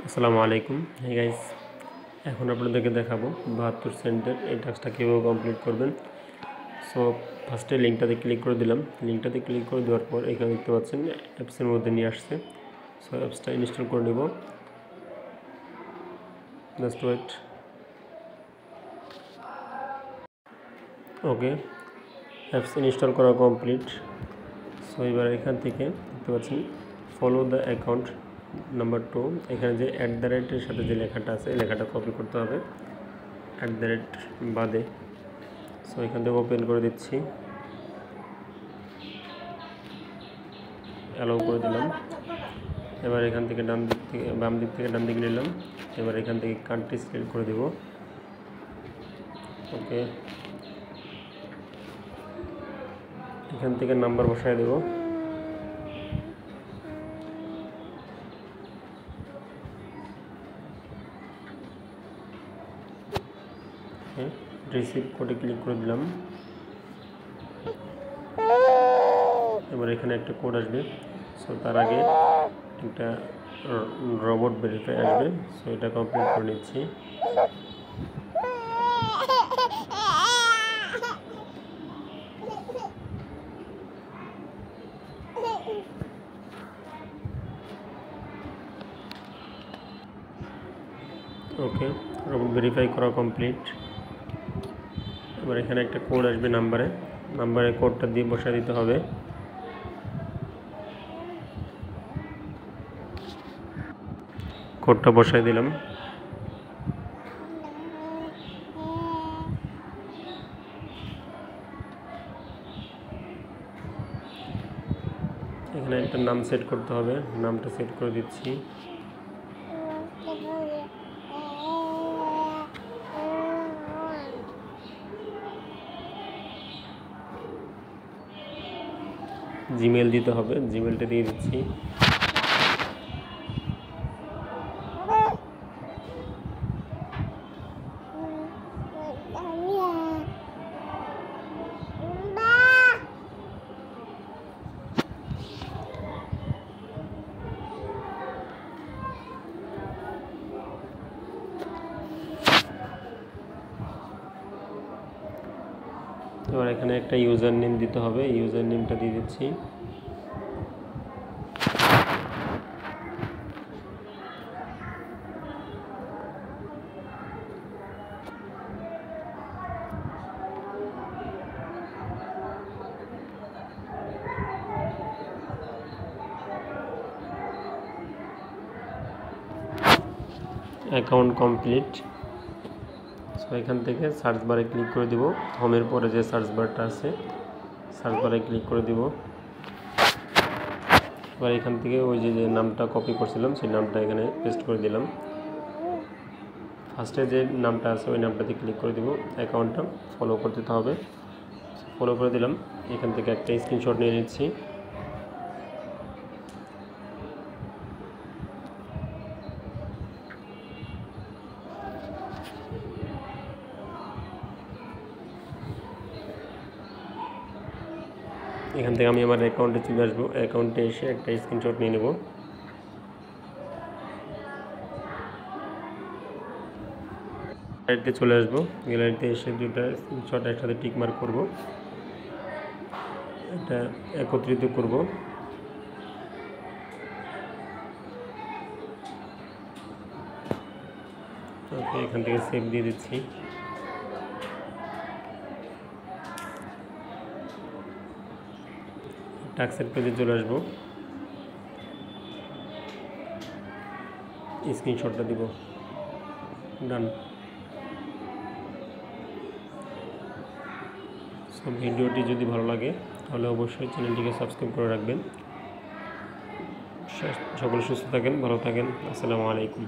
আসসালামু আলাইকুম। Hey guys, এখন আপনাদেরকে দেখাবো 72 সেন্টের এই টাস্কটা কীভাবে কমপ্লিট করবেন। সো ফার্স্টে লিঙ্কটাতে ক্লিক করে দিলাম। লিঙ্কটাতে ক্লিক করে দেওয়ার পর এখানে দেখতে পাচ্ছেন অ্যাপসের মধ্যে নিয়ে আসছে। সো অ্যাপসটা ইনস্টল করে নেব। Just wait. Okay, apps install করা কমপ্লিট। সো এবার এখান থেকে দেখতে পাচ্ছেন ফলো দ্য অ্যাকাউন্ট নাম্বার 2, এখানে যে @এর সাথে যে লেখাটা আছে এই লেখাটা কপি করতে হবে বাদে। সো এখান থেকে ওপেন করে দিচ্ছি, অ্যালাউ করে দিলাম। এবার এখান থেকে বাম দিক থেকে ডান দিকে নিলাম। এবার এখান থেকে কান্ট্রি সিলেক্ট করে দেব। ওকে, এখান থেকে নাম্বার বসায় দেব। রিসিভ কোডে ক্লিক করে দিলাম। এবার এখানে একটা কোড আসবে। সো তার আগে একটা রোবট ভেরিফাই আসবে। সো এটা কমপ্লিট করে নিচ্ছি। ওকে, রোবট ভেরিফাই করা কমপ্লিট। এবার এখানে একটা কোড আসবে নাম্বারে কোডটা দিয়ে বসায় দিতে হবে। কোডটা বসাই দিলাম। এখানে একটা নাম সেট করতে হবে, নামটা সেট করে দিচ্ছি। জিমেল দিতে হবে, জিমেলটা দিয়ে দিচ্ছি। এবার এখানে একটা ইউজার নেম দিতে হবে, ইউজার নেমটা দিয়ে দিচ্ছি। Account complete. সো এখান থেকে সার্চ বারে ক্লিক করে দিব। হোমের পরে যে সার্চ বারটা আছে সার্চ বারে ক্লিক করে দিব। এবার এখান থেকে ওই যে নামটা কপি করছিলাম সেই নামটা এখানে পেস্ট করে দিলাম। ফার্স্টে যে নামটা আছে ওই নামটাতে ক্লিক করে দিব। অ্যাকাউন্টটা ফলো করতে হবে, ফলো করে দিলাম। এখান থেকে একটা স্ক্রিনশট নিয়ে নিচ্ছি। এখান থেকে আমি আমার অ্যাকাউন্টে চলে আসবো। অ্যাকাউন্টে এসে একটা স্ক্রিনশট নিয়ে নেব। গ্যালারিতে চলে আসবো। গ্যালারিতে এসে দুটো স্ক্রিনশট একসাথে টিক মার্ক করবো, এটা একত্রিত করব। ওকে, এখান থেকে সেভ দিয়ে দিচ্ছি। টাস্কের পেজে চলে আসবো, স্ক্রিনশটটা দিব। ডান। সো ভিডিওটি যদি ভালো লাগে তাহলে অবশ্যই চ্যানেলটিকে সাবস্ক্রাইব করে রাখবেন। সকলে সুস্থ থাকেন, ভালো থাকেন। আসসালামু আলাইকুম।